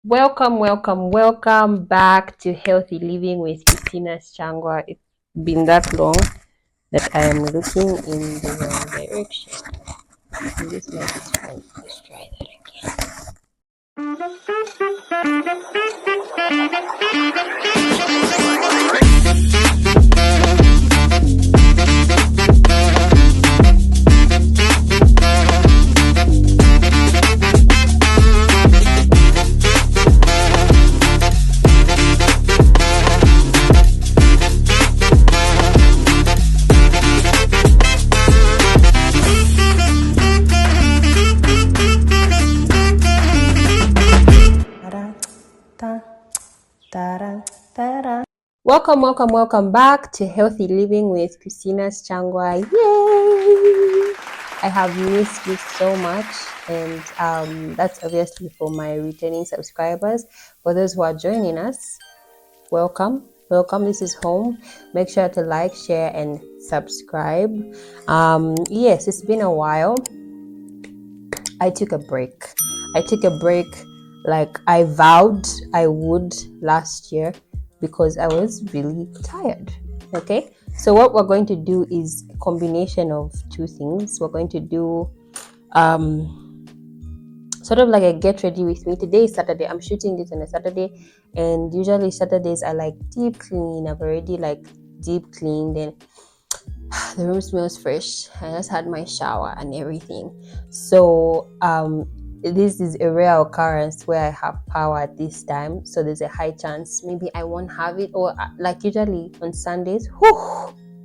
Welcome back to Healthy Living with Christina Sichangwa. It's been that long that I am looking in the wrong direction. And this mic is fine. Let's try that again. Welcome back to Healthy Living with Christina Sichangwa. Yay! I have missed you so much, and that's obviously for my returning subscribers. For those who are joining us, welcome. This is home. Make sure to like, share, and subscribe. Yes, it's been a while. I took a break like I vowed I would last year because I was really tired. Okay, so what we're going to do is a combination of two things. We're going to do sort of like a get ready with me. Today is Saturday. I'm shooting this on a Saturday, and usually Saturdays I like deep clean. I've already like deep cleaned, and the room smells fresh. I just had my shower and everything. So this is a rare occurrence where I have power at this time, so there's a high chance maybe I won't have it, or like usually on Sundays,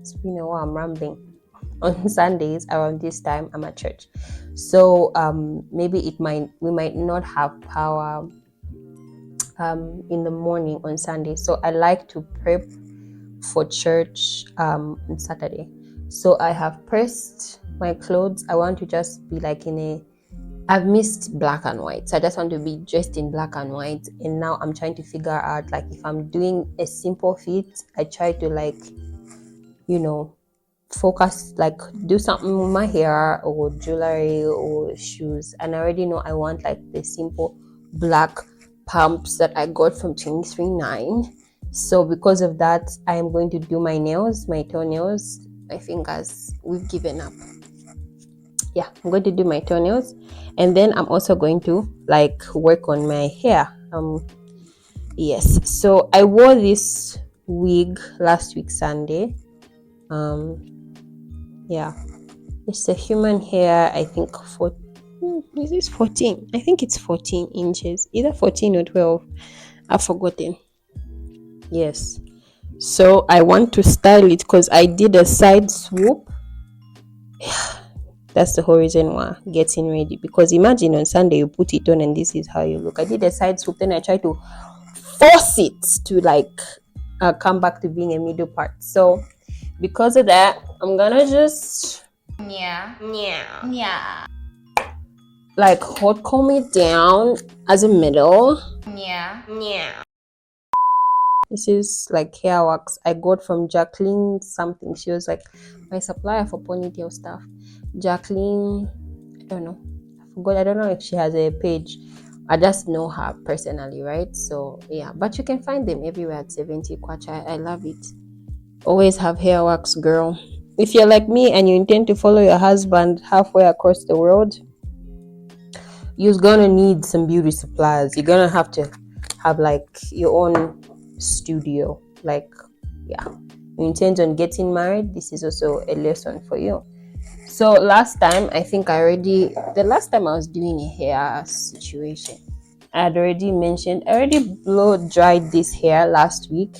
it's been a while, I'm rambling. On Sundays around this time I'm at church, so maybe we might not have power in the morning on Sunday. So I like to prep for church on Saturday. So I have pressed my clothes. I want to just be like I've missed black and white, so I just want to be dressed in black and white. And now I'm trying to figure out, like, if I'm doing a simple fit, I try to, like, focus, like do something with my hair or jewelry or shoes. And I already know I want like the simple black pumps that I got from 23.9. So because of that, I am going to do my nails, my toenails, my fingers. We've given up. Yeah, I'm going to do my toenails, and then I'm also going to like work on my hair. Yes, so I wore this wig last week Sunday. Yeah, it's a human hair. I think is this 14? I think it's 14 inches, either 14 or 12. I've forgotten. Yes, so I want to style it because I did a side swoop. That's the whole reason why getting ready, because imagine on Sunday you put it on and this is how you look. I did a side swoop, then I tried to force it to like come back to being a middle part. So because of that, I'm gonna just like hot comb it down as a middle. This is like hair wax I got from Jacqueline something. She was like my supplier for ponytail stuff. Jacqueline, I don't know. I forgot. I don't know if she has a page. I just know her personally, right? So yeah, but you can find them everywhere at 70 kwacha. I love it. Always have hair wax, girl. If you're like me and you intend to follow your husband halfway across the world, you're gonna need some beauty supplies. You're gonna have to have like your own studio. Like, yeah, you intend on getting married, this is also a lesson for you. So last time, the last time I was doing a hair situation, I had already mentioned, I already blow dried this hair last week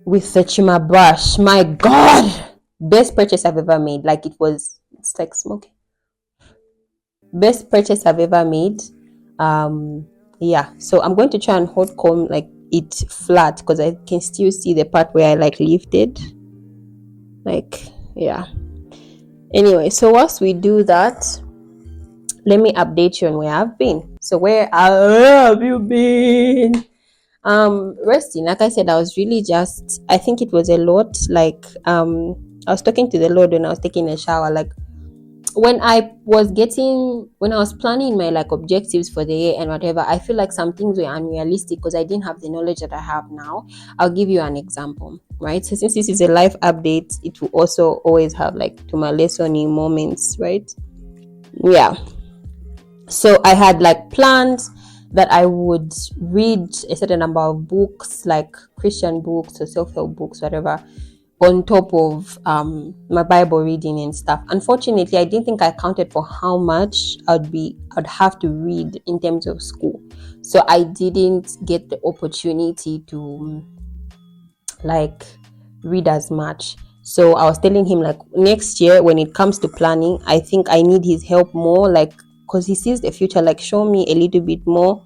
with the Chima brush. My God, best purchase I've ever made. Like, it's like smoking. Best purchase I've ever made. Yeah, so I'm going to try and hot comb like it flat because I can still see the part where I like lifted. Like, yeah. Anyway, so whilst we do that, let me update you on where I've been. So where have you been? Resting. Like I said, I was really just, I think it was a lot. Like I was talking to the Lord when I was taking a shower. Like, when I was planning my like objectives for the year and whatever, I feel like some things were unrealistic because I didn't have the knowledge that I have now. I'll give you an example, right? So since this is a life update, it will also always have like to my lesson moments, right? Yeah. So I had like planned that I would read a certain number of books, like Christian books or self-help books, whatever, on top of my Bible reading and stuff. Unfortunately, I didn't think I counted for how much I'd have to read in terms of school. So I didn't get the opportunity to like read as much. So I was telling him like next year when it comes to planning, I think I need his help more, like because he sees the future, like show me a little bit more.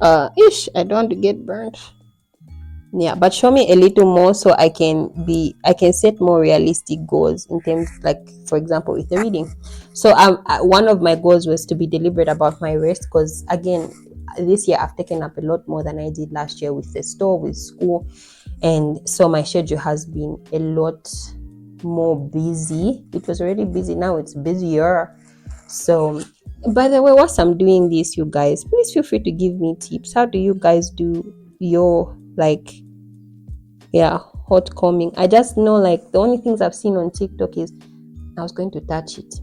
I don't want to get burnt. Yeah, but show me a little more so I can set more realistic goals in terms, like for example with the reading. So one of my goals was to be deliberate about my rest, because again this year I've taken up a lot more than I did last year with the store, with school, and so my schedule has been a lot more busy. It was already busy, now it's busier. So by the way, whilst I'm doing this, you guys, please feel free to give me tips. How do you guys do your like hot coming? I just know like the only things I've seen on TikTok is, I was going to touch it,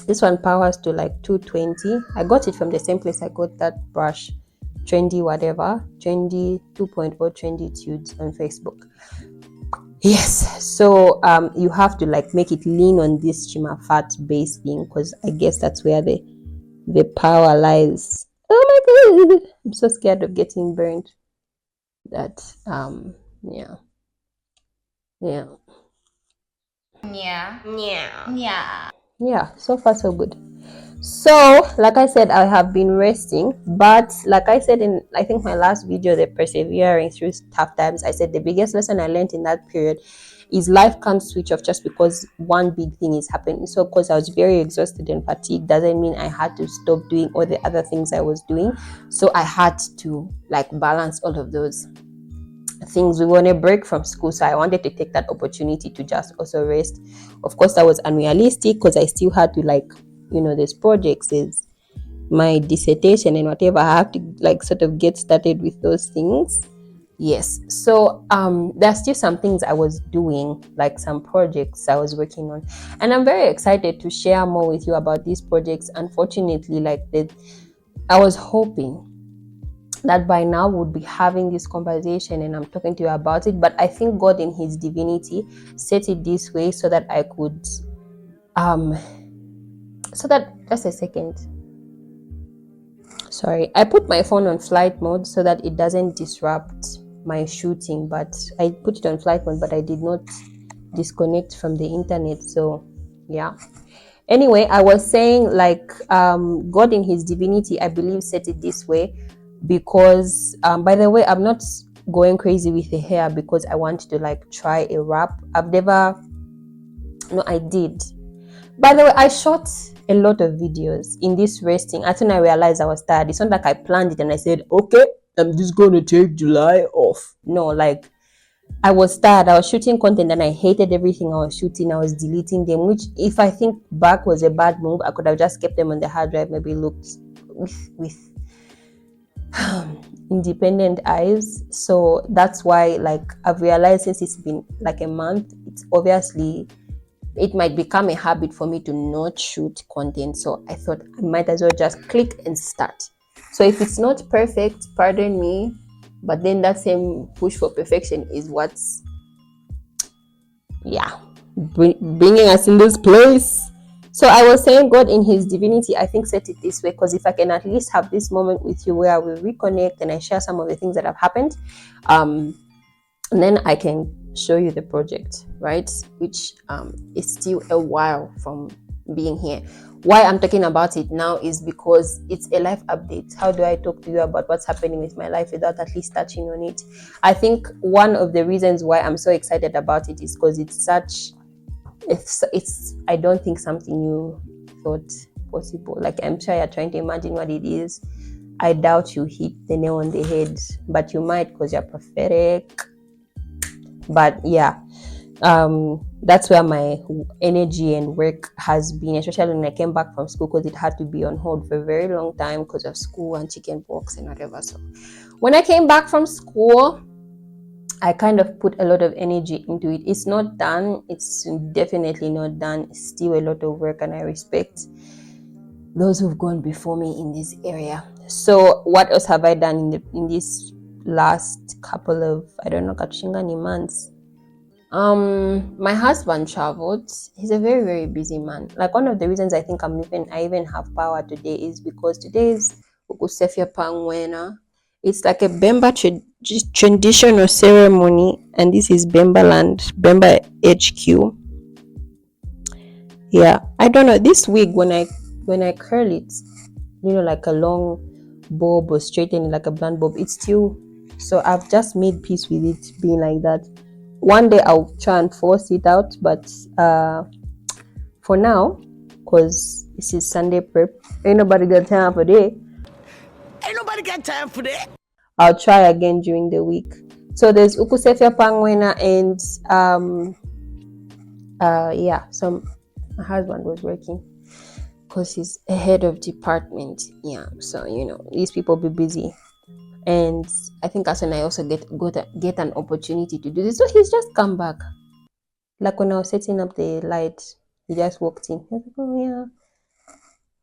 this one powers to like 220. I got it from the same place I got that brush, trendy whatever, trendy 2.0 trendy tudes on Facebook. Yes, so you have to like make it lean on this shimmer fat base thing, because I guess that's where the power lies. Oh my god, I'm so scared of getting burned. That yeah. Yeah. Yeah, so far so good. So like I said, I have been resting, but like I said in I think my last video, the persevering through tough times, I said the biggest lesson I learned in that period is life can't switch off just because one big thing is happening. So because I was very exhausted and fatigued doesn't mean I had to stop doing all the other things I was doing. So I had to like balance all of those things. We were on a break from school, so I wanted to take that opportunity to just also rest. Of course that was unrealistic because I still had to like, there's projects, there's my dissertation and whatever. I have to like sort of get started with those things. Yes, so there's still some things I was doing, like some projects I was working on, and I'm very excited to share more with you about these projects. Unfortunately, I was hoping that by now we'll be having this conversation and I'm talking to you about it, but I think God in his divinity set it this way so that I could just a second, sorry, I put my phone on flight mode so that it doesn't disrupt my shooting, but I put it on flight mode, but I did not disconnect from the internet. So yeah, anyway, I was saying like God in his divinity, I believe, set it this way because by the way, I'm not going crazy with the hair because I want to like try a wrap. I did. By the way, I shot a lot of videos in this resting. I think I realized I was tired. It's not like I planned it and I said, okay, I'm just going to take July off. No, like I was tired. I was shooting content and I hated everything I was shooting. I was deleting them, which if I think back was a bad move. I could have just kept them on the hard drive, maybe looked with independent eyes. So that's why like I've realized since it's been like a month, it's obviously it might become a habit for me to not shoot content. So I thought I might as well just click and start. So if it's not perfect, pardon me, but then that same push for perfection is what's bringing us in this place. So I was saying God in his divinity, I think, set it this way because if I can at least have this moment with you where we reconnect and I share some of the things that have happened, and then I can show you the project, right? Which is still a while from being here. Why I'm talking about it now is because it's a life update. How do I talk to you about what's happening with my life without at least touching on it? I think one of the reasons why I'm so excited about it is because it's I don't think something you thought possible. Like I'm sure you're trying to imagine what it is. I doubt you hit the nail on the head, but you might because you're prophetic. But yeah, That's where my energy and work has been, especially when I came back from school, because it had to be on hold for a very long time because of school and chicken pox and whatever. So when I came back from school, I kind of put a lot of energy into it. It's not done. It's definitely not done. It's still a lot of work, and I respect those who've gone before me in this area. So what else have I done in this last couple of, I don't know, Kachingani months? My husband traveled. He's a very, very busy man. Like, one of the reasons I think I even have power today is because today is Ukusefia Pangwena. It's like a Bemba traditional ceremony, and this is Bemba land, Bemba HQ. Yeah, I don't know. This wig, when I curl it, like a long bob or straighten it like a blunt bob, it's still. So I've just made peace with it being like that. One day I'll try and force it out, but for now, because this is Sunday prep, ain't nobody got time for that. Ain't nobody got time for that. I'll try again during the week. So there's Ukusefia Pangwena and yeah, so my husband was working because he's a head of department. Yeah, so these people be busy, and I think as when I also get an opportunity to do this. So he's just come back. Like when I was setting up the light, he just walked in. He was like, "Oh yeah,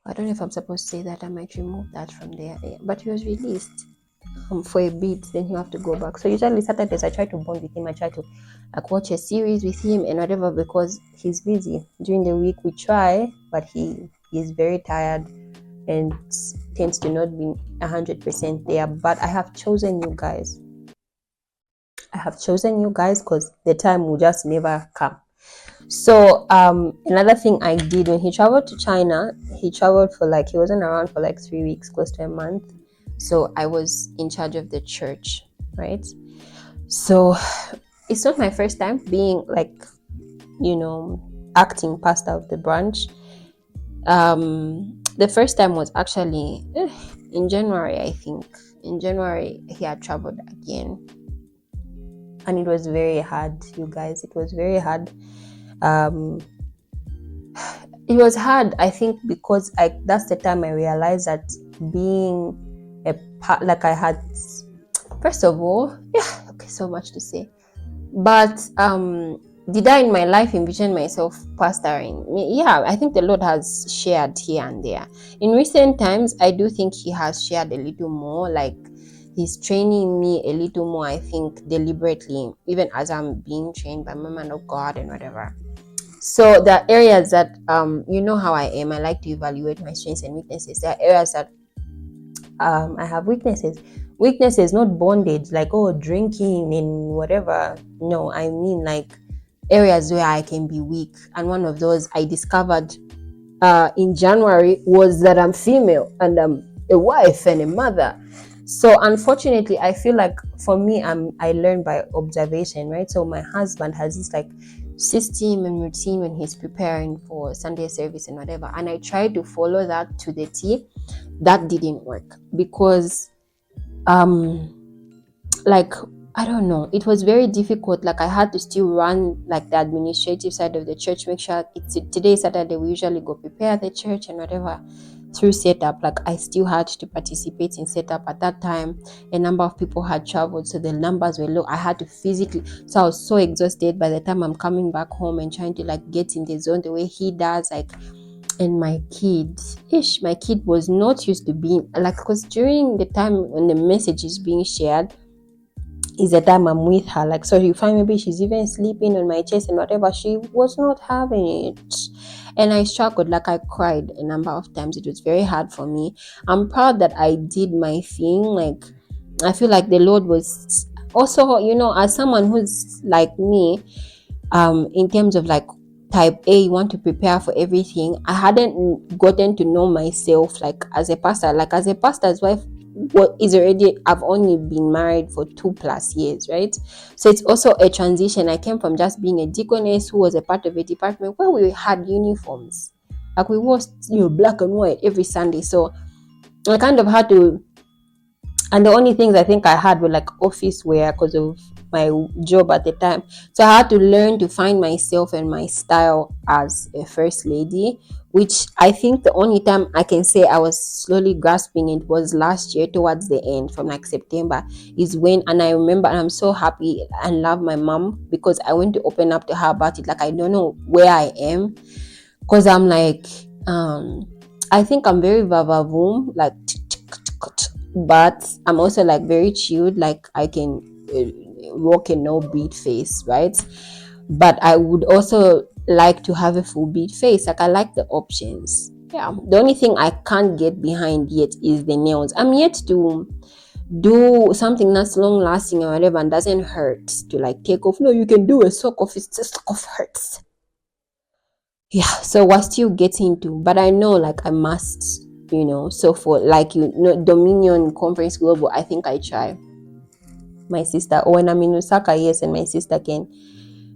I don't know if I'm supposed to say that. I might remove that from there." Yeah, but he was released for a bit. Then you have to go back. So usually Saturdays I try to bond with him. I try to like watch a series with him and whatever, because he's busy. During the week we try, but he is very tired and tends to not be 100% there. But I have chosen you guys. Because the time will just never come. So another thing I did when he traveled to China, he wasn't around for like 3 weeks, close to a month. So I was in charge of the church, right? So it's not my first time being like, acting pastor of the branch. The first time was actually in January, I think. In January, he had traveled again, and it was very hard, you guys. It was very hard. It was hard, I think, because that's the time I realized that being a part, like I had, first of all, yeah, okay, so much to say, but did I in my life envision myself pastoring? Yeah, I think the Lord has shared here and there. In recent times, I do think He has shared a little more, like He's training me a little more, I think, deliberately, even as I'm being trained by my man of God and whatever. So there are areas that you know how I am. I like to evaluate my strengths and weaknesses. There are areas that I have weaknesses. Weaknesses, not bondage, like drinking and whatever. No, I mean like areas where I can be weak. And one of those I discovered in January was that I'm female and I'm a wife and a mother. So unfortunately, I feel like for me, I learn by observation, right? So my husband has this like system and routine when he's preparing for Sunday service and whatever, and I tried to follow that to the T. That didn't work because like I don't know, it was very difficult. Like I had to still run like the administrative side of the church, make sure it's today Saturday, we usually go prepare the church and whatever. Through setup, like I still had to participate in setup. At that time a number of people had traveled, so the numbers were low. I had to physically, so I was so exhausted by the time I'm coming back home and trying to like get in the zone the way he does. Like, and my kid was not used to being like, because during the time when the message is being shared is the time I'm with her. Like, so you find maybe she's even sleeping on my chest and whatever. She was not having it. And I struggled, like I cried a number of times. It was very hard for me. I'm proud that I did my thing. Like, I feel like the Lord was also, as someone who's like me, in terms of like type A, you want to prepare for everything. I hadn't gotten to know myself like as a pastor. Like as a pastor's wife, I've only been married for 2+ years, right? So it's also a transition. I came from just being a deaconess who was a part of a department where we had uniforms, like we wore black and white every Sunday. So I kind of had to, and the only things I think I had were like office wear because of my job at the time. So I had to learn to find myself and my style as a first lady, which I think the only time I can say I was slowly grasping it was last year towards the end, from like September, is when, and I remember, and I'm so happy and love my mom because I went to open up to her about it. Like, I don't know where I am, because I'm like, I think I'm very vavavoom, like, but I'm also like very chilled, like I can walk a no beat face, right? But I would also like to have a full beat face. Like, I like the options. Yeah, the only thing I can't get behind yet is the nails. I'm yet to do something that's long lasting or whatever and doesn't hurt to like take off. No, you can do a sock off, it's just sock off hurts. Yeah, so we're still getting to, but I know like I must, so for like, Dominion Conference Global, I think I try my sister, or when I'm in Osaka, yes, and my sister can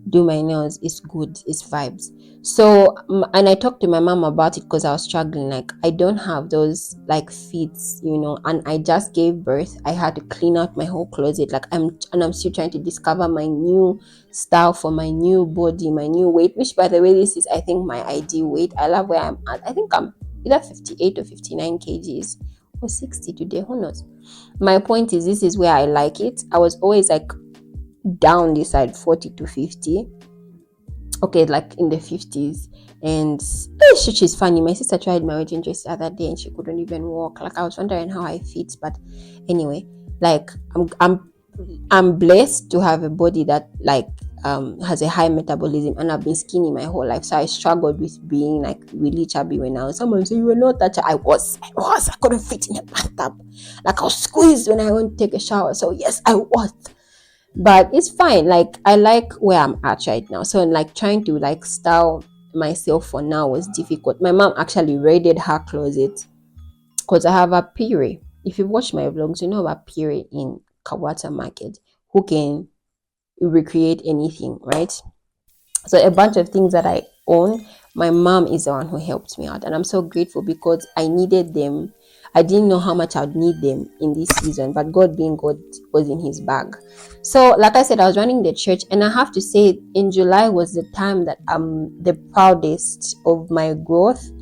do my nails, it's good, it's vibes. So and I talked to my mom about it because I was struggling, like I don't have those like fits, and I just gave birth. I had to clean out my whole closet, like I'm still trying to discover my new style for my new body, my new weight, which by the way, this is, I think, my ideal weight. I love where I'm at. I think I'm either 58 or 59 kgs or 60 today, who knows. My point is, this is where I like it. I was always like down this side, 40 to 50, okay, like in the 50s. And she's funny, my sister tried my wedding dress the other day and she couldn't even walk. Like, I was wondering how I fit, but anyway, like I'm blessed to have a body that like has a high metabolism, and I've been skinny my whole life, so I struggled with being like really chubby. When I was, someone say you were not that I was, I couldn't fit in a bathtub, like I was squeezed when I went to take a shower. So yes, I was, but it's fine. Like, I like where I'm at right now. So like trying to like style myself for now was difficult. My mom actually raided her closet because I have a piri. If you watch my vlogs, you know about piri in Kawata Market, who can recreate anything, right? So a bunch of things that I own, my mom is the one who helped me out, and I'm so grateful because I needed them. I didn't know how much I'd need them in this season, but God being God was in his bag. So like I said, I was running the church, and I have to say in July was the time that I'm the proudest of my growth,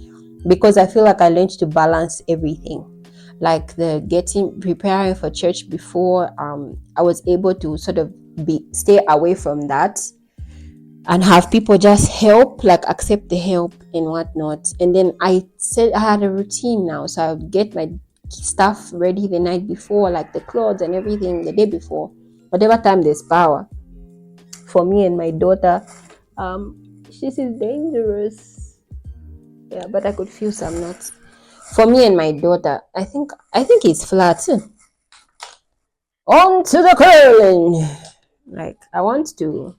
because I feel like I learned to balance everything, like the preparing for church before. I was able to sort of stay away from that and have people just help, like accept the help and whatnot. And then I said I had a routine now, so I would get my stuff ready the night before, like the clothes and everything the day before, whatever time there's power. For me and my daughter, this is dangerous. Yeah, but I could feel some nuts. For me and my daughter, I think it's flat. On to the curling. Like, I want to,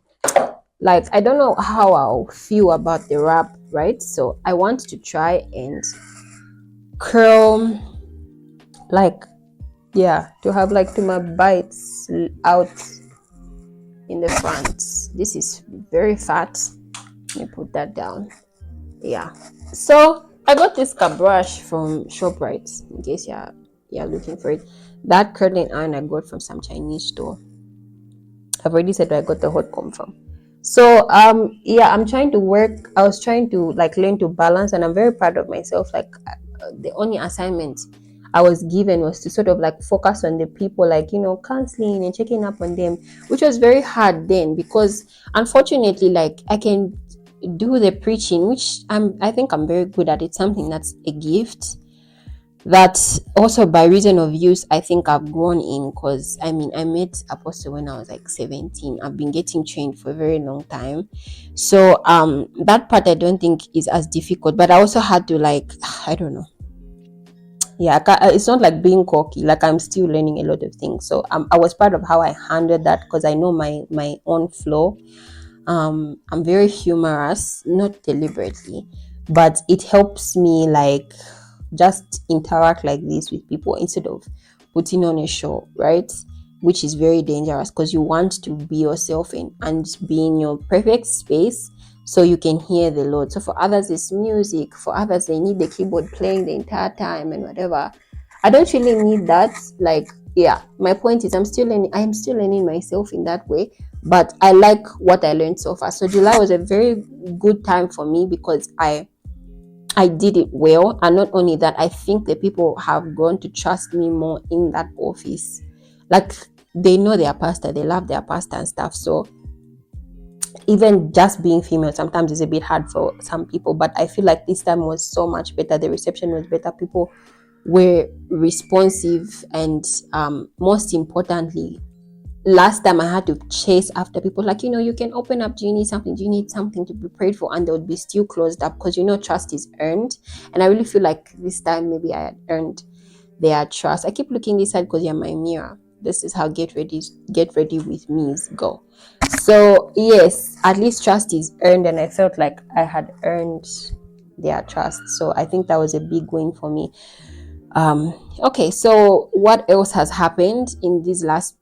like, I don't know how I'll feel about the wrap, right? So I want to try and curl, like, yeah, to have like to my bites out in the front. This is very fat. Let me put that down. Yeah. So I got this brush from ShopRite, in case you're looking for it. That curling iron I got from some Chinese store. I've already said where I got the hot comb from. So yeah, I'm trying to work. I was trying to like learn to balance, and I'm very proud of myself. Like, the only assignment I was given was to sort of like focus on the people, like, counseling and checking up on them, which was very hard then, because unfortunately, like, I can do the preaching, which I think I'm very good at. It's something that's a gift that also, by reason of use, I think I've grown in, because I met Apostle when I was like 17. I've been getting trained for a very long time. So that part I don't think is as difficult, but I also had to, like, I don't know. Yeah, it's not like being cocky, like I'm still learning a lot of things. So I was proud of how I handled that, because I know my own flow. I'm very humorous, not deliberately, but it helps me like just interact like this with people instead of putting on a show, right? Which is very dangerous, because you want to be yourself and be in your perfect space so you can hear the Lord. So for others it's music, for others they need the keyboard playing the entire time and whatever. I don't really need that. Like, yeah, my point is I am still learning myself in that way, but I like what I learned so far. So July was a very good time for me because I did it well, and not only that, I think the people have grown to trust me more in that office. Like, they know their pastor, they love their pastor and stuff. So even just being female sometimes is a bit hard for some people, but I feel like this time was so much better. The reception was better, people were responsive, and most importantly, last time I had to chase after people, like, you can open up, do you need something, to be prayed for, and they would be still closed up, because trust is earned. And I really feel like this time maybe I had earned their trust. I keep looking this side because you're my mirror. This is how get ready with me's go. So yes, at least trust is earned, and I felt like I had earned their trust. So I think that was a big win for me. Okay, so what else has happened in these last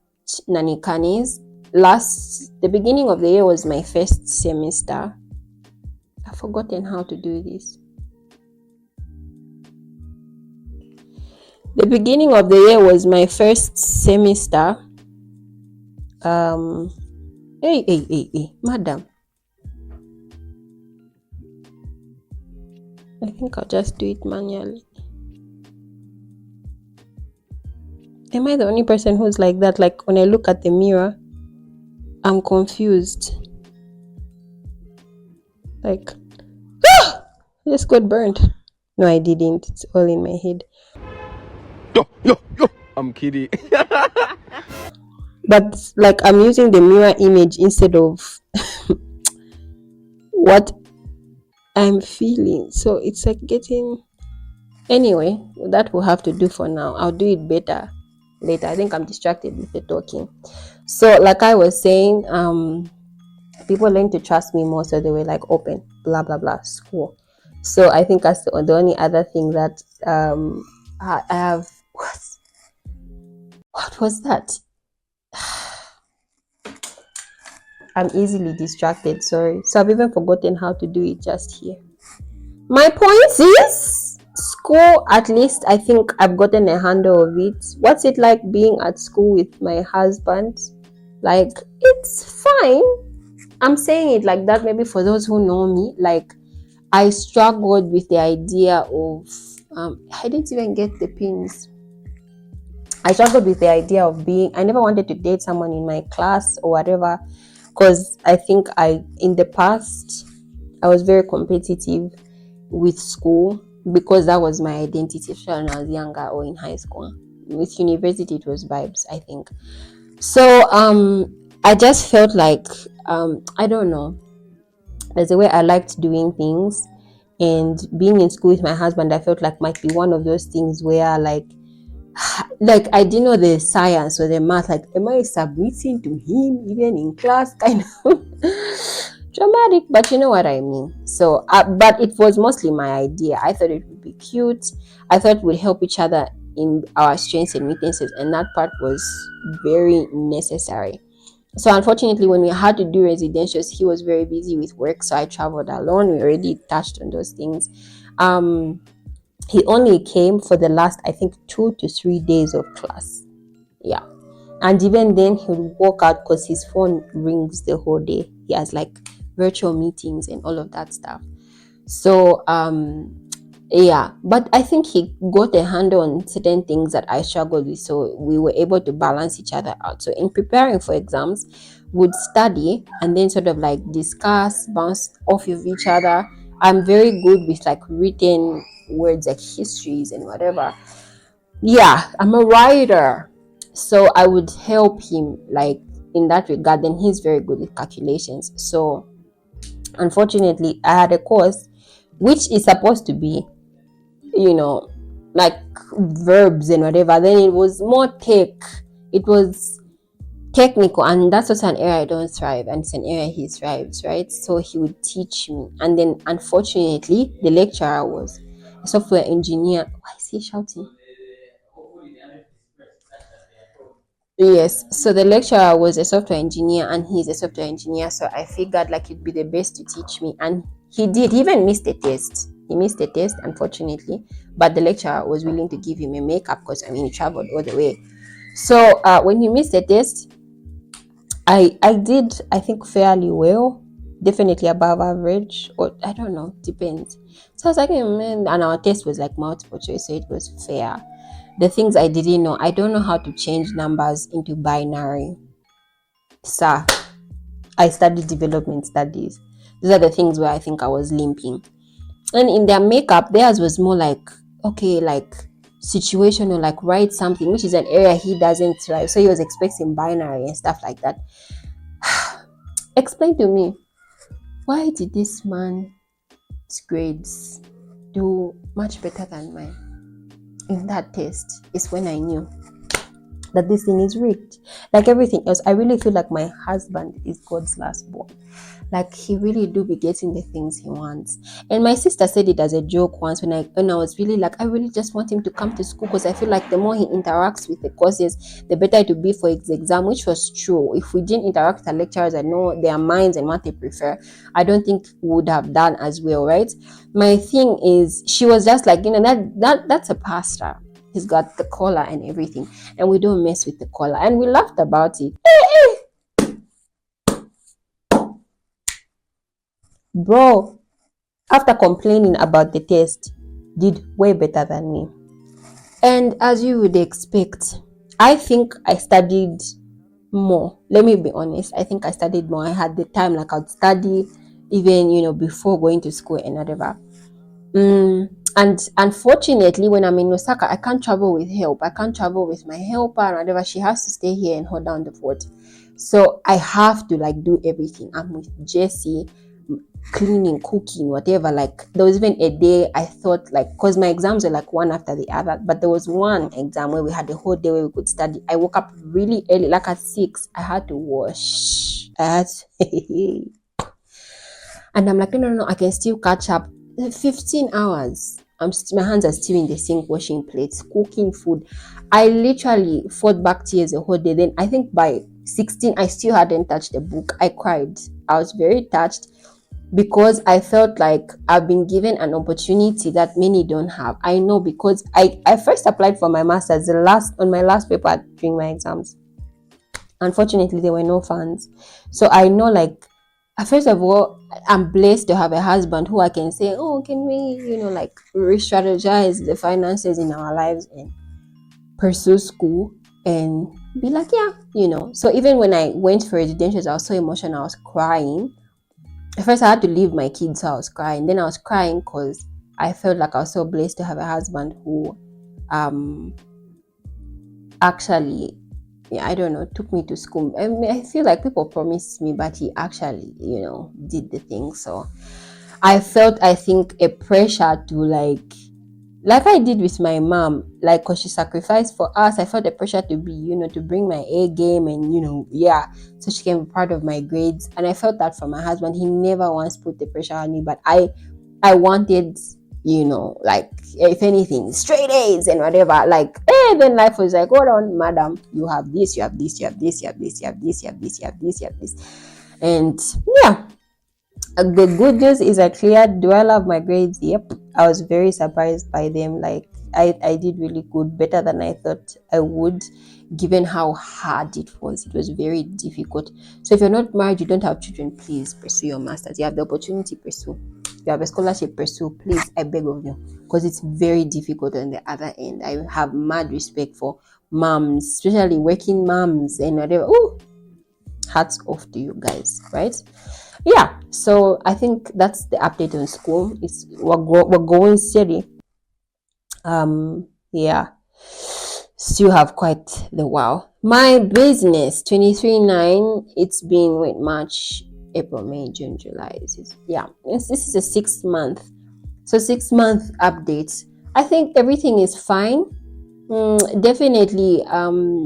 nanikanis? The beginning of the year was my first semester. I've forgotten how to do this. The beginning of the year was my first semester. Hey, madam. I think I'll just do it manually. Am I the only person who's like that? Like, when I look at the mirror, I'm confused. Like, I just got burned. No, I didn't. It's all in my head. Yo, I'm kidding. But like, I'm using the mirror image instead of what I'm feeling. So it's like getting. Anyway, that will have to do for now. I'll do it better later. I think I'm distracted with the talking. So, like I was saying, people learned to trust me more, so they were like open, blah blah blah, school. So I think that's the only other thing that I have. What was that? I'm easily distracted, sorry. So I've even forgotten how to do it just here. My point is, school, at least I think I've gotten a handle of it. What's it like being at school with my husband? Like, it's fine. I'm saying it like that maybe for those who know me. Like, I struggled with the idea of I didn't even get the pins. I struggled with the idea of I never wanted to date someone in my class or whatever, because I think in the past, I was very competitive with school, because that was my identity, especially when I was younger or in high school. With university, it was vibes, I think. So I just felt like I don't know. There's a way I liked doing things, and being in school with my husband, I felt like might be one of those things where like I didn't know the science or the math. Like, am I submitting to him even in class? Kind of dramatic, but you know what I mean. So, but it was mostly my idea. I thought it would be cute. I thought we'd help each other in our strengths and weaknesses, and that part was very necessary. So unfortunately, when we had to do residentials, he was very busy with work, so I traveled alone. We already touched on those things. He only came for the last, I think, 2 to 3 days of class. Yeah. And even then, he would walk out because his phone rings the whole day. He has like virtual meetings and all of that stuff. So, yeah, but I think he got a handle on certain things that I struggled with, so we were able to balance each other out. So in preparing for exams, would study and then sort of like discuss, bounce off of each other. I'm very good with like written words, like histories and whatever. Yeah, I'm a writer, so I would help him like in that regard. Then he's very good with calculations. So unfortunately, I had a course which is supposed to be, like verbs and whatever. Then it was more it was technical, and that's also an area I don't thrive, and it's an area he thrives, right? So he would teach me, and then unfortunately the lecturer was a software engineer. Why is he shouting? Yes, so the lecturer was a software engineer, and he's a software engineer, so I figured like it'd be the best to teach me, and he did. He even missed the test. He missed the test, unfortunately, but the lecturer was willing to give him a makeup because, I mean, he traveled all the way. So when he missed the test, I did, I think, fairly well, definitely above average, or I don't know, depends. So I was like, man, and our test was like multiple choice, so it was fair. The things I didn't know, I don't know how to change numbers into binary. Sir, I studied development studies. These are the things where I think I was limping. And in their makeup, theirs was more like, okay, like situational, like write something, which is an area he doesn't thrive. So he was expecting binary and stuff like that. Explain to me, why did this man's grades do much better than mine in that test? Is when I knew that this thing is rigged. Like everything else, I really feel like my husband is God's last born. Like he really do be getting the things he wants. And my sister said it as a joke once when I was really like, I really just want him to come to school because I feel like the more he interacts with the courses, the better it would be for his exam, which was true. If we didn't interact with the lecturers and know their minds and what they prefer, I don't think we would have done as well, right? My thing is, she was just like, that's a pastor. He's got the collar and everything, and we don't mess with the collar. And we laughed about it. Bro, after complaining about the test, did way better than me. And as you would expect, I think I studied more. Let me be honest. I think I studied more. I had the time, like I'd study even, before going to school and whatever. And unfortunately, when I'm in Osaka, I can't travel with help. I can't travel with my helper and whatever. She has to stay here and hold down the fort. So I have to like do everything. I'm with Jessie, cleaning, cooking, whatever. Like there was even a day I thought, like, because my exams are like one after the other, but there was one exam where we had a whole day where we could study. I woke up really early, like at 6. I had to wash. And I'm like, no, I can still catch up. 15 hours. My hands are still in the sink washing plates, cooking food. I literally fought back tears a whole day. Then I think by 16, I still hadn't touched the book. I cried. I was very touched because I felt like I've been given an opportunity that many don't have. I know because I first applied for my master's on my last paper during my exams. Unfortunately, there were no funds. So I know, like, first of all, I'm blessed to have a husband who I can say, oh, can we, like re-strategize the finances in our lives and pursue school and be like, yeah. So even when I went for residentials, I was so emotional. I was crying. At first, I had to leave my kids, so I was crying. Then I was crying because I felt like I was so blessed to have a husband who actually, I don't know, took me to school. I mean, I feel like people promised me, but he actually, did the thing. So I felt, I think, a pressure to like I did with my mom, like, because she sacrificed for us. I felt a pressure to be, to bring my A game and, so she can be part of my grades. And I felt that from my husband. He never once put the pressure on me, but I wanted, like, if anything, straight A's and whatever. Like, then life was like, hold on, madam, you have this, you have this, you have this, you have this, you have this, you have this, you have this, you have this. And yeah, the good news is I cleared. Do I love my grades? Yep. I was very surprised by them. Like, I did really good, better than I thought I would, given how hard it was. It was very difficult. So if you're not married, you don't have children, please pursue your masters. You have the opportunity, pursue. You have a scholarship, pursue. Please, I beg of you, because it's very difficult on the other end. I have mad respect for moms, especially working moms and whatever. Oh, hats off to you guys, right? Yeah, so I think that's the update on school. We're going steady. Yeah, still have quite the wow. My business 23/9. It's been March, April, May, June, July. This is a 6 month. So 6 month updates. I think everything is fine. Definitely.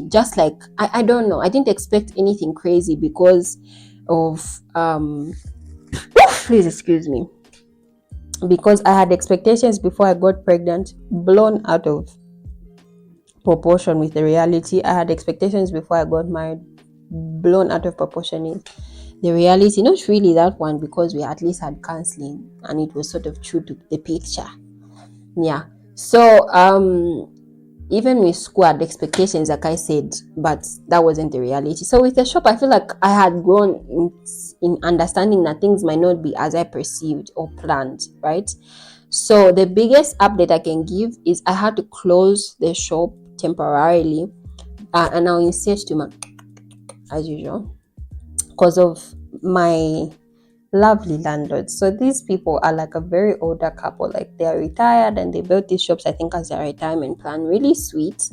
Just like I don't know. I didn't expect anything crazy because of please excuse me, because I had expectations before I got pregnant blown out of proportion with the reality. I had expectations before I got married blown out of proportion with the reality. Not really that one, because we at least had counseling and it was sort of true to the picture. Yeah. So even with school, I had expectations, like I said, but that wasn't the reality. So with the shop, I feel like I had grown in understanding that things might not be as I perceived or planned, right? So the biggest update I can give is I had to close the shop temporarily, and I'll insert to my as usual because of my lovely landlords. So these people are like a very older couple, like they are retired and they built these shops, I think, as their retirement plan. Really sweet.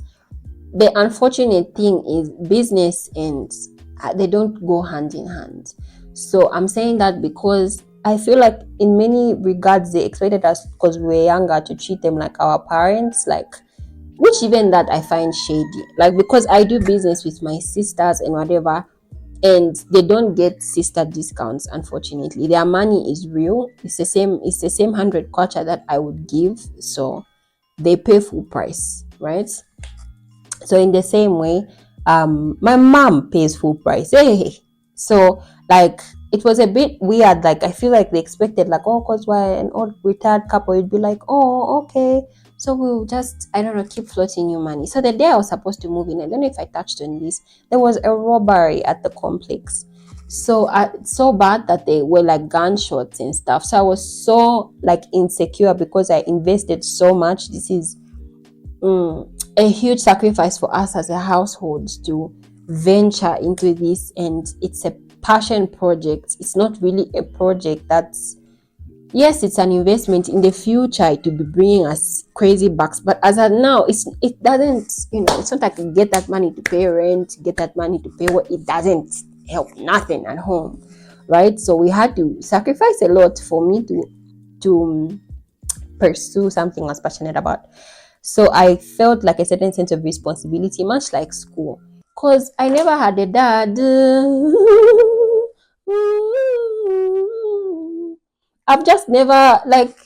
The unfortunate thing is business and they don't go hand in hand. So I'm saying that because I feel like in many regards they expected us, because we were younger, to treat them like our parents, like, which even that I find shady. Like, because I do business with my sisters and whatever, and they don't get sister discounts, unfortunately. Their money is real. It's the same 100 kwacha that I would give, so they pay full price, right? So in the same way, my mom pays full price. Hey, so like it was a bit weird. Like I feel like they expected, like, oh, cause we're an old retired couple, you'd be like, oh, okay, so we'll just, I don't know, keep floating you money. So the day I was supposed to move in, I don't know if I touched on this, there was a robbery at the complex. So so bad that they were like gunshots and stuff. So I was so like insecure because I invested so much. This is a huge sacrifice for us as a household to venture into this, and it's a passion project. It's not really a project that's, yes, it's an investment in the future. It will be bringing us crazy bucks, but as of now, it doesn't, it's not like you get that money to pay rent, get that money to pay what, it doesn't help nothing at home, right? So we had to sacrifice a lot for me to pursue something I was passionate about. So I felt like a certain sense of responsibility, much like school, because I never had a dad. I've just never, like,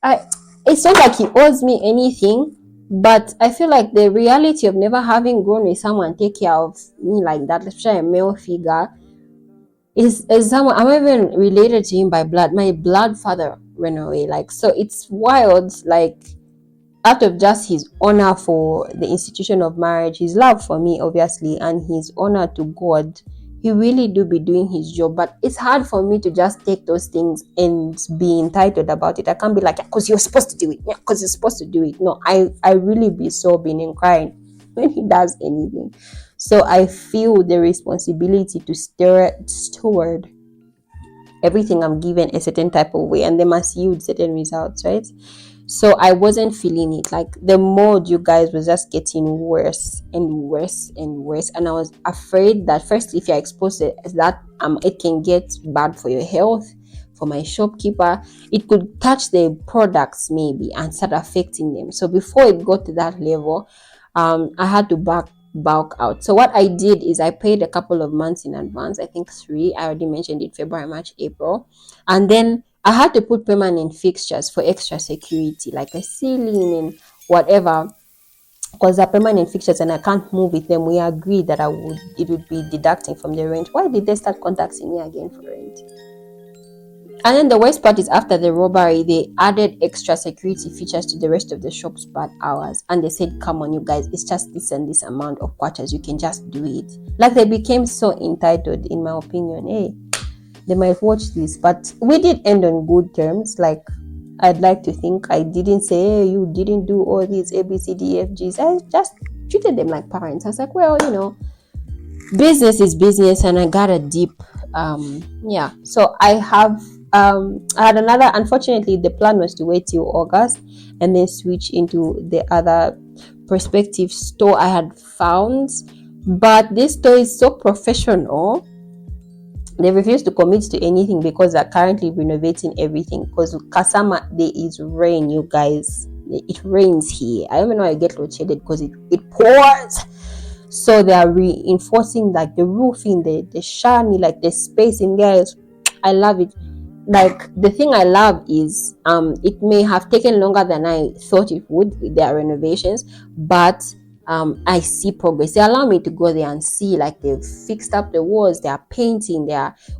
I. It's not like he owes me anything, but I feel like the reality of never having grown with someone take care of me like that, especially a male figure, is someone I'm not even related to him by blood. My blood father ran away, like, so it's wild, like, out of just his honor for the institution of marriage, his love for me, obviously, and his honor to God, he really do be doing his job. But it's hard for me to just take those things and be entitled about it. I can't be like, because you're supposed to do it. Yeah, because you're supposed to do it. No, I really be sobbing and crying when he does anything. So I feel the responsibility to steward everything I'm given a certain type of way, and they must yield certain results, right? So I wasn't feeling it. Like the mode you guys was just getting worse and worse and worse. And I was afraid that first, if you're exposed to that, it can get bad for your health. For my shopkeeper, it could touch the products maybe and start affecting them. So before it got to that level, I had to bulk out. So what I did is I paid a couple of months in advance. I think 3. I already mentioned it: February, March, April, and then I had to put permanent fixtures for extra security, like a ceiling and whatever, because they're permanent fixtures and I can't move with them. We agreed that it would be deducting from the rent. Why did they start contacting me again for rent? And then the worst part is, after the robbery, they added extra security features to the rest of the shop's bad hours. And they said, come on, you guys, it's just this and this amount of quarters. You can just do it. Like, they became so entitled, in my opinion. Hey, they might watch this, but we did end on good terms. Like, I'd like to think I didn't say, hey, you didn't do all these A, B, C, D, F, G's. I just treated them like parents. I was like, well, business is business, and I got a deep, yeah. So I had another, unfortunately, the plan was to wait till August and then switch into the other prospective store I had found. But this store is so professional. They refuse to commit to anything because they're currently renovating everything. Because Kasama, there is rain, you guys. It rains here. I don't even know how I get load shaded because it pours. So they are reinforcing like the roofing, the shiny, like the space in there. I love it. Like, the thing I love is it may have taken longer than I thought it would with their renovations, but I see progress. They allow me to go there and see, like, they've fixed up the walls, they are painting,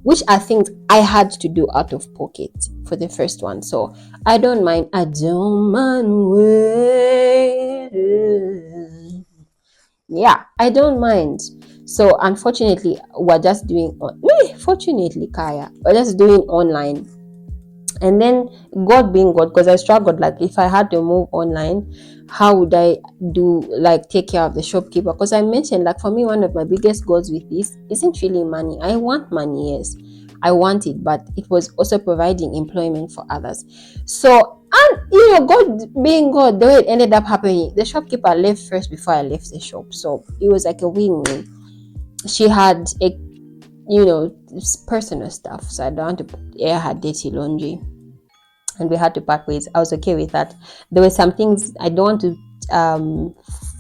which I think I had to do out of pocket for the first one. So I don't mind waiting. Yeah, I don't mind. So unfortunately, we're just doing fortunately, Kaya, we're just doing online. And then God being God, because I struggled, like if I had to move online, how would I do, like take care of the shopkeeper? Because I mentioned, like for me, one of my biggest goals with this isn't really money. I want money, yes, I want it, but it was also providing employment for others. So, and God being God, the way it ended up happening, the shopkeeper left first before I left the shop. So it was like a win-win. She had a personal stuff, so I don't want to air her dirty laundry, and we had to part ways. I was okay with that. There were some things I don't want to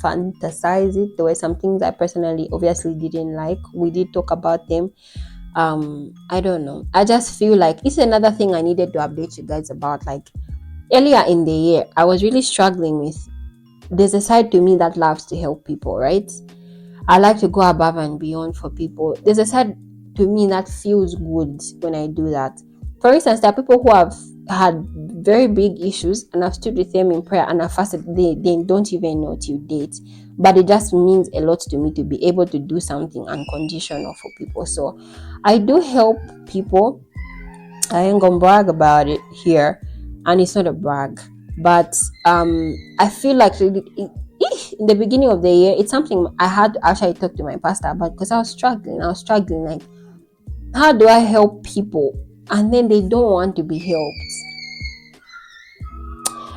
fantasize it. There were some things I personally obviously didn't like. We did talk about them. I don't know. I just feel like it's another thing I needed to update you guys about. Like earlier in the year, I was really struggling with. There's a side to me that loves to help people, right? I like to go above and beyond for people. There's a side to me that feels good when I do that. For instance, there are people who have had very big issues and I've stood with them in prayer and I've fasted. They don't even know till date. But it just means a lot to me to be able to do something unconditional for people. So I do help people. I ain't gonna brag about it here, and it's not a brag. But I feel like in the beginning of the year, it's something I had to actually talk to my pastor about, because I was struggling. Like, how do I help people and then they don't want to be helped?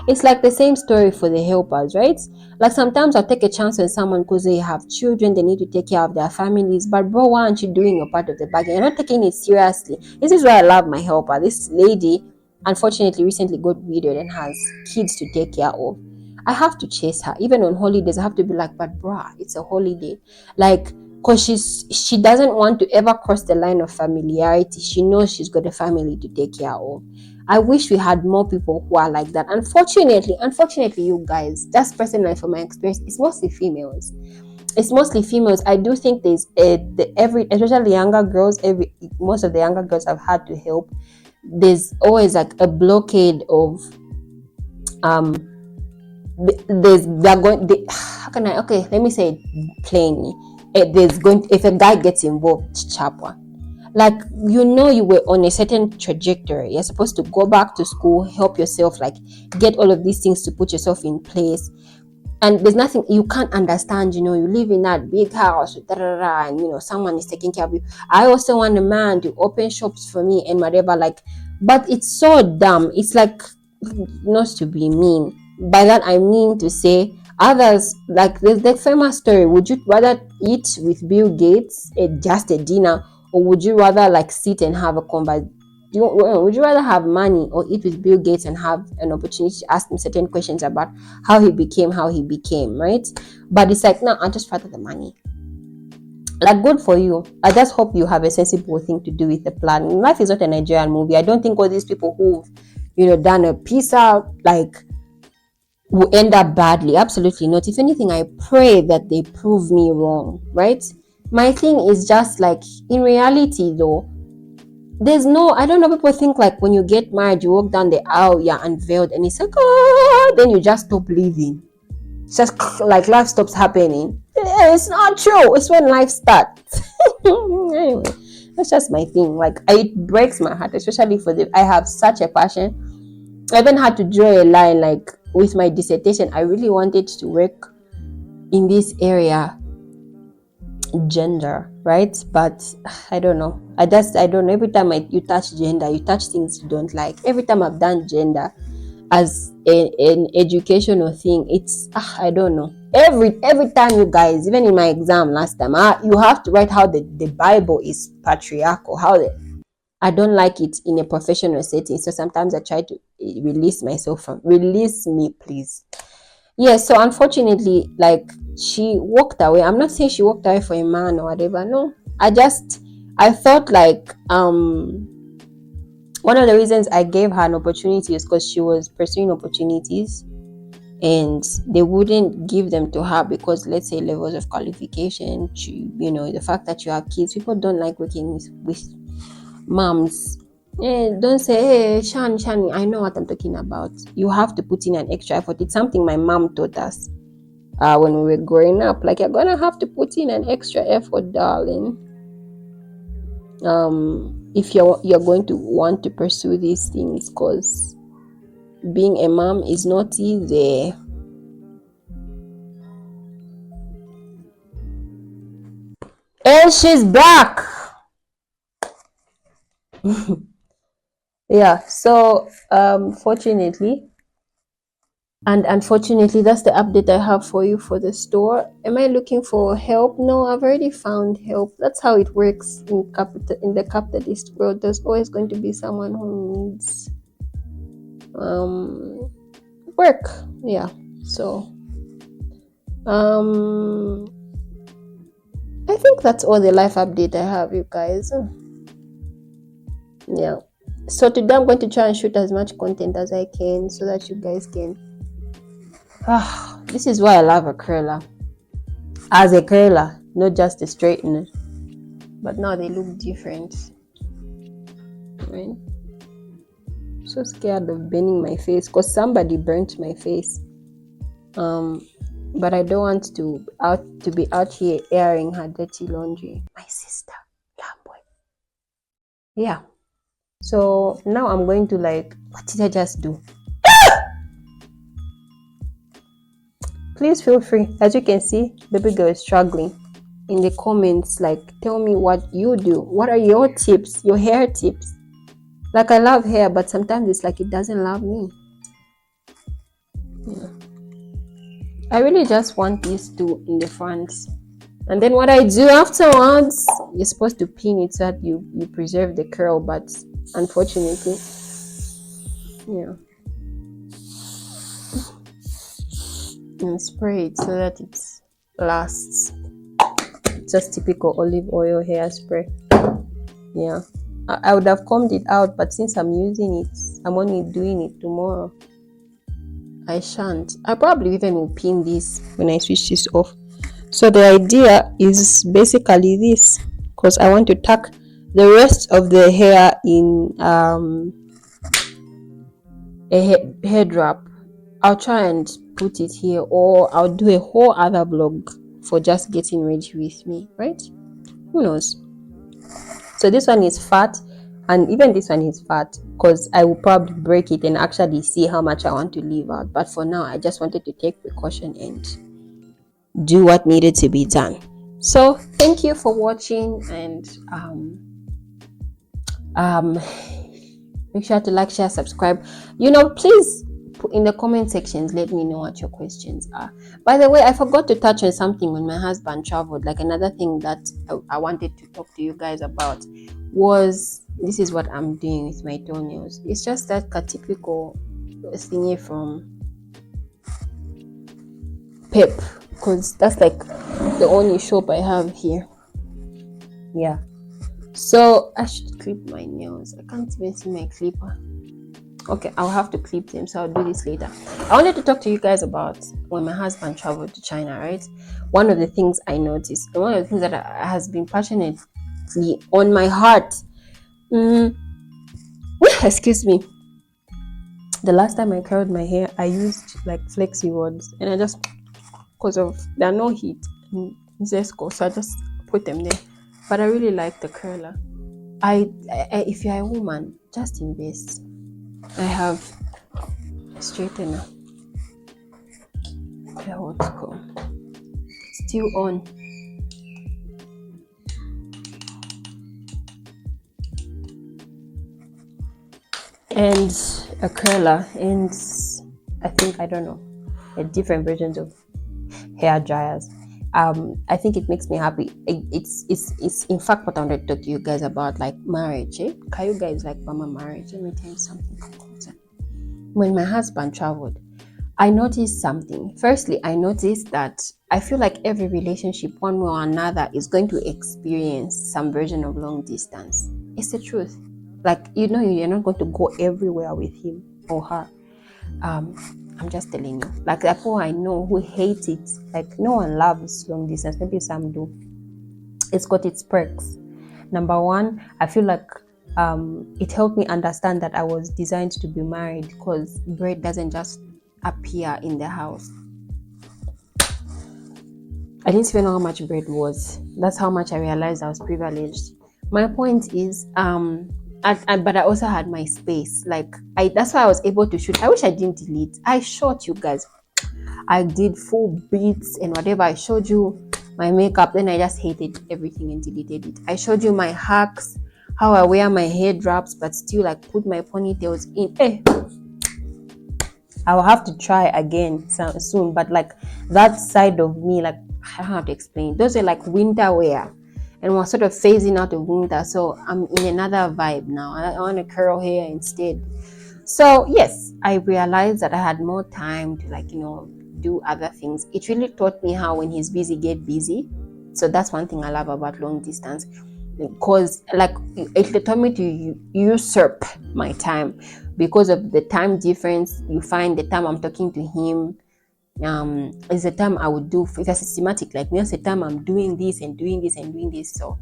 It's like the same story for the helpers, right? Like sometimes I'll take a chance on someone because they have children, they need to take care of their families. But bro, why aren't you doing your part of the bargain? You're not taking it seriously. This is why I love my helper. This lady, unfortunately, recently got widowed and has kids to take care of. I have to chase her. Even on holidays, I have to be like, but bruh, it's a holiday. Like, because she doesn't want to ever cross the line of familiarity. She knows she's got a family to take care of. I wish we had more people who are like that. Unfortunately, you guys, that's personally from my experience, it's mostly females. It's mostly females. I do think there's especially younger girls. Most of the younger girls I've had to help. There's always like a blockade of um. They're going. How can I? Okay, let me say it plainly. If a guy gets involved, chapwa. Like, you were on a certain trajectory. You're supposed to go back to school, help yourself, like get all of these things to put yourself in place. And there's nothing you can't understand. You live in that big house, and someone is taking care of you. I also want a man to open shops for me and whatever, like, but it's so dumb. It's like, not to be mean. By that I mean to say, others, like there's the famous story. Would you rather eat with Bill Gates at just a dinner, or would you rather like sit and have a conversation? Would you rather have money or eat with Bill Gates and have an opportunity to ask him certain questions about how he became, right? But it's like, no, I just rather the money. Like, good for you. I just hope you have a sensible thing to do with the plan. Life is not a Nigerian movie. I don't think all these people who've done a piece out, like, will end up badly. Absolutely not. If anything, I pray that they prove me wrong, right? My thing is just like, in reality though, I don't know, people think like when you get married, you walk down the aisle, you're unveiled, and it's like, oh, then you just stop living. It's just like life stops happening. It's not true. It's when life starts. Anyway, that's just my thing. Like, it breaks my heart, especially I have such a passion. I even had to draw a line, like with my dissertation. I really wanted to work in this area, gender, right? But I don't know. I don't know. Every time you touch gender, you touch things you don't like. Every time I've done gender as an educational thing, it's I don't know. Every time, you guys, even in my exam last time, you have to write how the Bible is patriarchal. I don't like it in a professional setting. So sometimes I try to release me, please. Yes, so unfortunately, like, she walked away. I'm not saying she walked away for a man or whatever. No, I thought like one of the reasons I gave her an opportunity is because she was pursuing opportunities, and they wouldn't give them to her because, let's say, levels of qualification. The fact that you have kids, people don't like working with moms. Don't say, hey, Shani, I know what I'm talking about. You have to put in an extra effort. It's something my mom taught us. when we were growing up. Like, you're gonna have to put in an extra effort, darling. If you're going to want to pursue these things, because being a mom is not easy. And she's back. Yeah, so fortunately and unfortunately, that's the update I have for you for the store. Am I looking for help? No, I've already found help. That's how it works in the capitalist world. There's always going to be someone who needs work. Yeah. So um I think that's all the life update I have, you guys. Yeah. So today I'm going to try and shoot as much content as I can so that you guys can. This is why I love a curler. As a curler, not just a straightener. But now they look different. Right? So scared of burning my face because somebody burnt my face. But I don't want to be out here airing her dirty laundry. My sister, boy. Yeah. So now I'm going to what did I just do? Please feel free. As you can see, baby girl is struggling. In the comments, tell me what you do. What are your tips? Your hair tips? I love hair, but sometimes it's like it doesn't love me. Yeah. I really just want these two in the front. And then what I do afterwards, you're supposed to pin it so that you preserve the curl, but unfortunately, yeah. And spray it so that it lasts. Just typical olive oil hairspray. Yeah. I would have combed it out, but since I'm using it, I'm only doing it tomorrow. I shan't. I probably even will pin this when I switch this off. So the idea is basically this, because I want to tuck the rest of the hair in a head wrap. I'll try and put it here, or I'll do a whole other vlog for just getting ready with me, right? Who knows? So this one is fat, and even this one is fat because I will probably break it and actually see how much I want to leave out. But for now, I just wanted to take precaution and do what needed to be done. So thank you for watching, and make sure to like, share, subscribe. Please put in the comment sections, let me know what your questions are. By the way, I forgot to touch on something when my husband traveled. Another thing that I wanted to talk to you guys about was, this is what I'm doing with my toenails. It's just that typical thingy from Pep, because that's the only shop I have here. Yeah. So I should clip my nails. I can't even see my clipper. Okay, I'll have to clip them, so I'll do this later. I wanted to talk to you guys about when my husband traveled to China, right? One of the things I noticed, and one of the things that has been passionately on my heart, excuse me, the last time I curled my hair, I used flexi rods, and I just, because of there are no heat in Zesco, so I just put them there. But I really like the curler. If you're a woman, just invest. I have a straightener. What's called? Still on. And a curler, and I think, I don't know, different versions of hair dryers. I think it makes me happy. It's in fact what I wanted to talk to you guys about, marriage. Can you guys mama marriage? Let me tell you something. When my husband traveled, I noticed something. Firstly, I noticed that I feel like every relationship, one way or another, is going to experience some version of long distance. It's the truth. You're not going to go everywhere with him or her. I'm just telling you. The people I know who hate it. No one loves long distance. Maybe some do. It's got its perks. Number one, I feel like it helped me understand that I was designed to be married, because bread doesn't just appear in the house. I didn't even know how much bread was. That's how much I realized I was privileged. My point is, but I also had my space. Like that's why I was able to shoot. I wish I didn't delete. I shot you guys. I did full beats and whatever. I showed you my makeup. Then I just hated everything and deleted it. I showed you my hacks, how I wear my hair drops, but still like put my ponytails in. I will have to try again soon. But like that side of me, like I don't know how to explain. Those are like winter wear, and we're sort of phasing out of winter. So I'm in another vibe now. I want to curl hair instead. So yes, I realized that I had more time to do other things. It really taught me how when he's busy, get busy. So that's one thing I love about long distance, because like it taught me to usurp my time because of the time difference. You find the time I'm talking to him is the time I would do if it's systematic, like me, the time I'm doing this and doing this and doing this. So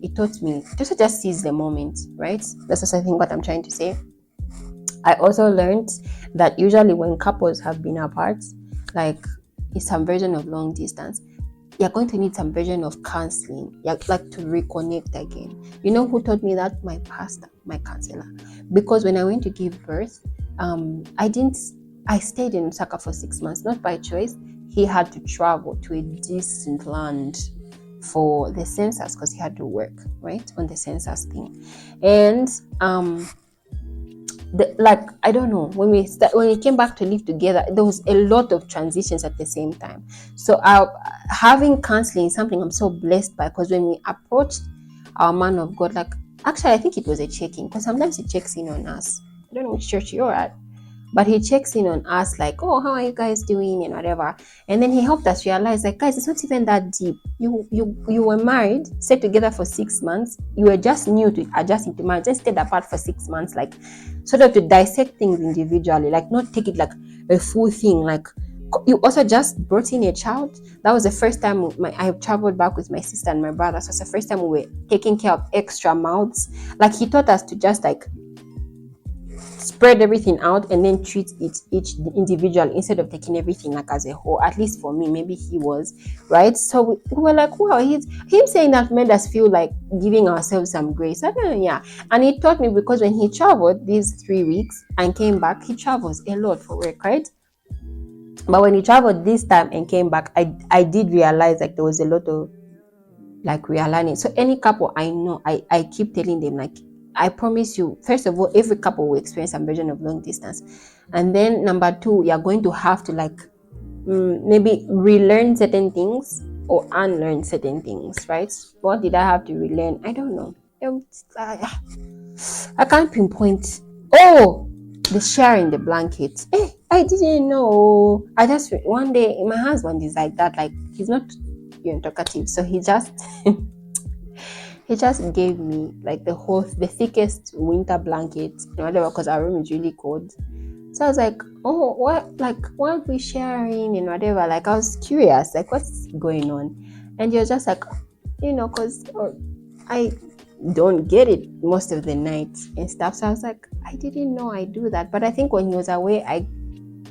it taught me just seize the moment, right? That's just I think what I'm trying to say. I also learned that usually when couples have been apart, like it's some version of long distance, you're going to need some version of counseling. You're like to reconnect again. You know who taught me that? My pastor, my counselor. Because when I went to give birth, I stayed in Osaka for 6 months, not by choice. He had to travel to a distant land for the census because he had to work, right, on the census thing. And I don't know, when we came back to live together, there was a lot of transitions at the same time. So having counseling is something I'm so blessed by, because when we approached our man of God, like actually I think it was a check-in, because sometimes he checks in on us. I don't know which church you're at, but he checks in on us like, oh, how are you guys doing and whatever. And then he helped us realize, like, guys, it's not even that deep. You were married, stayed together for 6 months. You were just new to adjusting to marriage, just stayed apart for 6 months, like sort of to dissect things individually, like not take it like a full thing. Like you also just brought in a child. That was the first time I traveled back with my sister and my brother. So it's the first time we were taking care of extra mouths. Like he taught us to just like spread everything out and then treat each individual instead of taking everything like as a whole. At least for me, maybe he was, right? So we were like, wow, him saying that made us feel like giving ourselves some grace. I don't know, yeah. And he taught me, because when he traveled these 3 weeks and came back, he travels a lot for work, right? But when he traveled this time and came back, I did realize like there was a lot of like realigning. So any couple I know, I keep telling them, like, I promise you, first of all, every couple will experience some version of long distance. And then number 2, you're going to have to like maybe relearn certain things or unlearn certain things, right? What did I have to relearn? I don't know. I can't pinpoint. Oh, the sharing the blanket. I didn't know. I just one day my husband is like that. Like he's not talkative, so he just he just gave me like the thickest winter blanket and whatever, because our room is really cold. So I was like, oh, what are we sharing and whatever. Like I was curious, like what's going on, and you're just like, because I don't get it most of the night and stuff. So I was like, I didn't know I do that. But I think when he was away,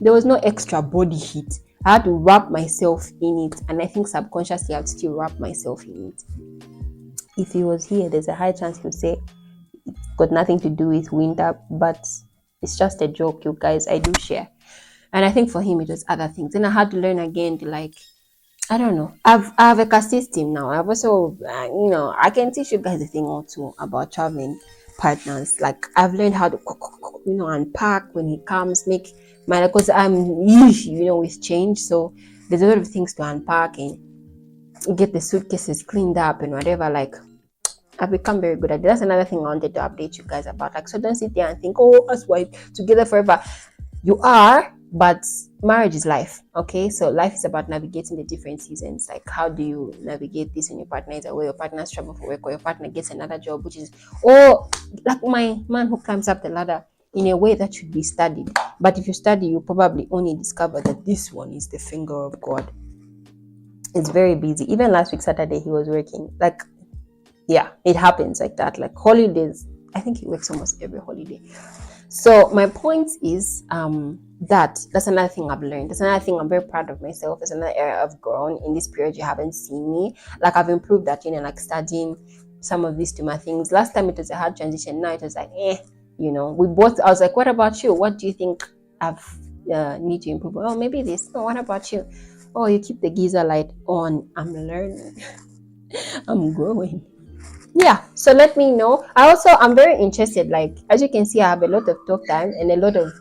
there was no extra body heat. I had to wrap myself in it, and I think subconsciously I'd still wrap myself in it. If he was here, there's a high chance he'll say it's got nothing to do with winter, but it's just a joke, you guys. I do share. And I think for him it was other things. And I had to learn again to like, I don't know. I have a system now. I've also, I can teach you guys a thing or two about traveling partners. Like I've learned how to, unpack when he comes, make my, because I'm, with change. So there's a lot of things to unpack and get the suitcases cleaned up and whatever. Like I've become very good at it. That's another thing I wanted to update you guys about. Like, so don't sit there and think, oh, us wife together forever. You are, but marriage is life. Okay, so life is about navigating the different seasons. Like, how do you navigate this when your partner is away, your partner's travel for work, or your partner gets another job, which is, or like my man who climbs up the ladder in a way that should be studied. But if you study, you probably only discover that this one is the finger of God. It's very busy. Even last week Saturday he was working. Like, yeah, it happens like that. Like holidays, I think he works almost every holiday. So my point is that's another thing I've learned. That's another thing I'm very proud of myself. It's another area I've grown in this period. You haven't seen me. Like I've improved that, like studying some of these Tuma things. Last time it was a hard transition. Now it was like, we both, I was like, what about you? What do you think I've need to improve? Oh, maybe this. Oh, what about you? Oh, you keep the geyser light on. I'm learning. I'm growing. Yeah, so let me know. I'm very interested. Like, as you can see, I have a lot of talk time and a lot of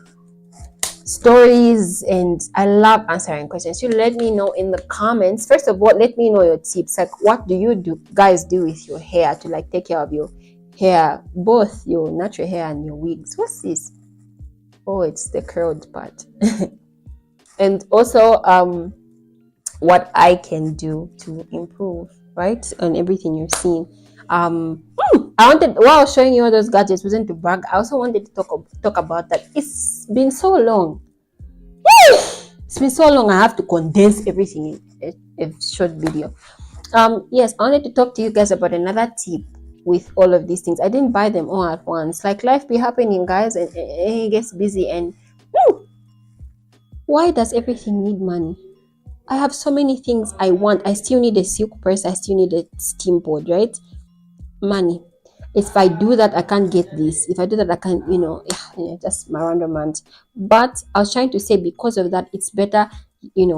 stories, and I love answering questions. You let me know in the comments. First of all, let me know your tips. Like, what do you guys do with your hair to like take care of your hair, both your natural hair and your wigs? What's this? Oh, it's the curled part. And also what I can do to improve, right, on everything you're seeing. I wanted, while I was showing you all those gadgets, wasn't to brag. I also wanted to talk about that. It's been so long. It's been so long. I have to condense everything in a short video. Yes, I wanted to talk to you guys about another tip with all of these things. I didn't buy them all at once. Like life be happening, guys, and it gets busy. And why does everything need money? I have so many things I want. I still need a silk press. I still need a steam board, right? Money. If I do that, I can't get this. If I do that, I can't, just my random rant. But I was trying to say, because of that, it's better,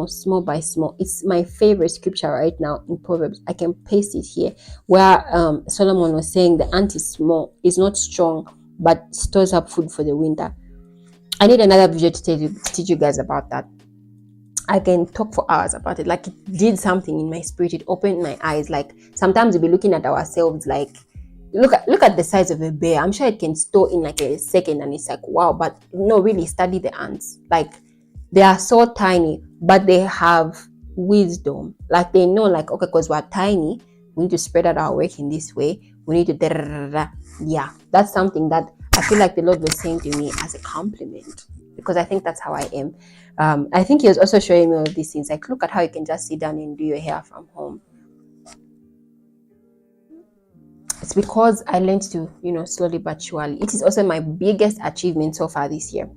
small by small. It's my favorite scripture right now in Proverbs. I can paste it here, where Solomon was saying the ant is small, is not strong, but stores up food for the winter. I need another video to teach you guys about that. I can talk for hours about it. Like, it did something in my spirit. It opened my eyes. Like, sometimes we'll be looking at ourselves like, look at the size of a bear. I'm sure it can store in like a second, and it's like, wow. But no, really study the ants. Like, they are so tiny, but they have wisdom. Like, they know, like, okay, because we're tiny, we need to spread out our work in this way. We need to yeah. That's something that I feel like the Lord was saying to me as a compliment, because I think that's how I am. I think He was also showing me all of these things. Like, look at how you can just sit down and do your hair from home. It's because I learned to, slowly but surely. It is also my biggest achievement so far this year.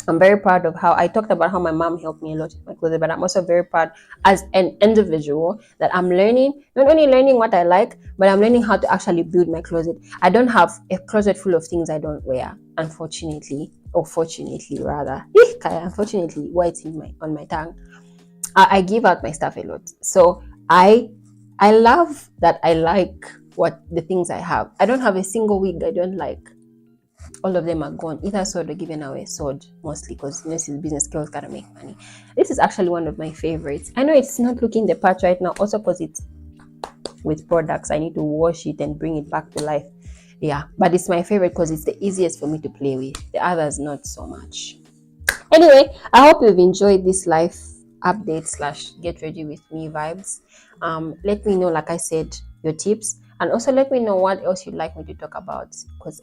I'm very proud of how I talked about how my mom helped me a lot with my closet, but I'm also very proud as an individual that I'm learning, not only learning what I like, but I'm learning how to actually build my closet. I don't have a closet full of things I don't wear, unfortunately, or fortunately rather. Unfortunately, what's on my tongue. I give out my stuff a lot. So I love that I like what the things I have. I don't have a single wig I don't like. All of them are gone. Either sold or given away. Sold mostly, because this is business. Girls gotta make money. This is actually one of my favorites. I know it's not looking the part right now, also because it's with products. I need to wash it and bring it back to life. Yeah, but it's my favorite because it's the easiest for me to play with. The others, not so much. Anyway, I hope you've enjoyed this life update / get ready with me vibes. Let me know, like I said, your tips, and also let me know what else you'd like me to talk about, because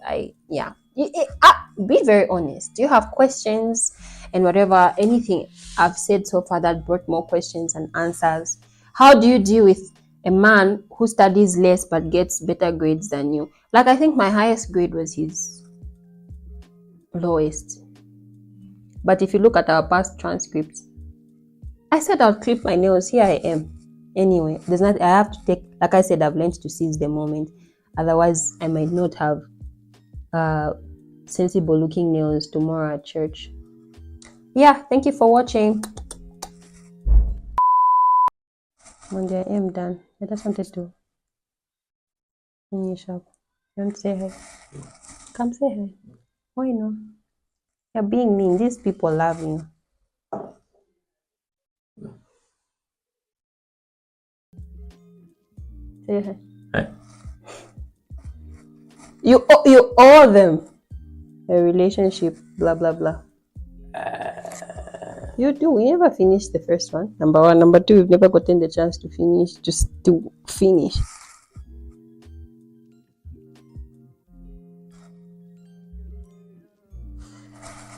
be very honest. Do you have questions and whatever, anything I've said so far that brought more questions and answers? How do you deal with a man who studies less but gets better grades than you? Like, I think my highest grade was his lowest. But if you look at our past transcripts, I said I'll clip my nails. Here I am. Anyway, there's not. I have to take. Like I said, I've learned to seize the moment. Otherwise, I might not have sensible looking nails tomorrow at church. Yeah, thank you for watching. Monday, I am done. I just wanted to finish up. You want to say hi? Come say hi. Why not? You're being mean. These people love you. Say hi. Hi. You owe them a relationship. Blah blah blah. You do. We never finished the first one. Number one. Number two, we've never gotten the chance to finish. Just to finish.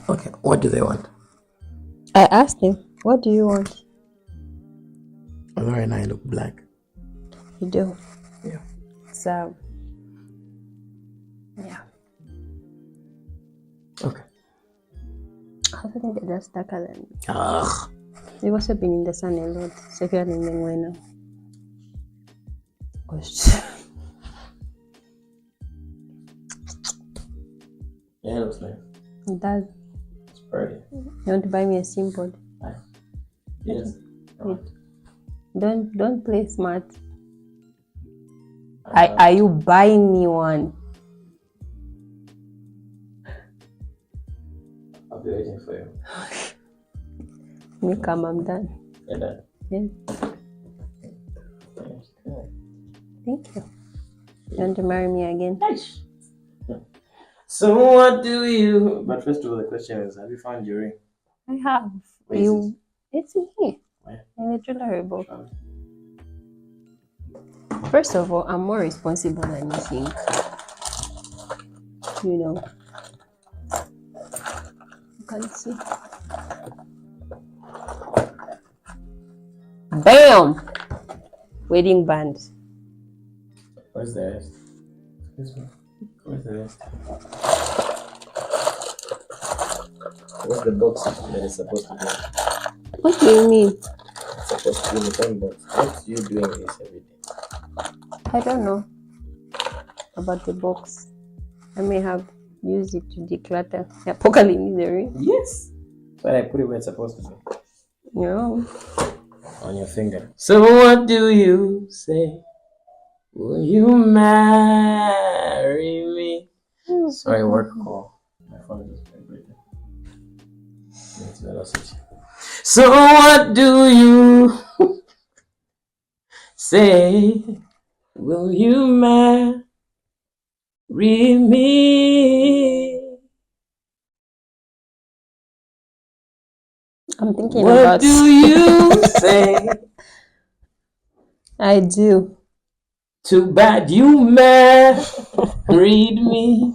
Okay, what do they want? I asked him, what do you want? Laura and I look black. You do. Yeah. So, yeah. Okay. I think they're just darker than me. Ugh. They've also been in the sun a lot. So if you're in the winter. Gosh. Yeah, it looks nice. It does. It's pretty. You want to buy me a steam pod? Yes. Wait. Don't play smart. Are you buying me one? I'll be waiting for you. Me come, I'm done. You're done. Yes. Yes. Good. Thank you. You want to marry me again? Nice. So what do you? But first of all, the question is: have you found your ring? I have. Where is It's in here. Where? In the jewelry box. First of all, I'm more responsible than you think. You know. You can see. Bam! Wedding band. Where's the rest? Excuse me. Where's the rest? What's the box that is supposed to be? What do you mean? It's supposed to be in the same box. What's you doing this every day? I don't know about the box. I may have used it to declutter. Apocalypse in the ring. Yes. But I put it where it's supposed to be. No. On your finger. So what do you say? Will you marry me? Sorry, work call. My phone is vibrating. It's velocity. So what do you say? Will you marry me? I'm thinking What about do you say? I do. Too bad you married me.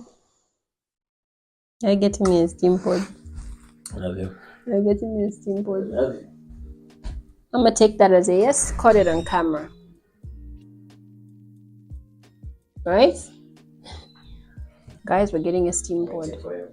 You're getting me a steam pod. I love you. You're getting me a steam I pod. love you. I'm gonna take that as a yes. Caught it on camera. Right? Guys, we're getting a steam pod. Waiting for you.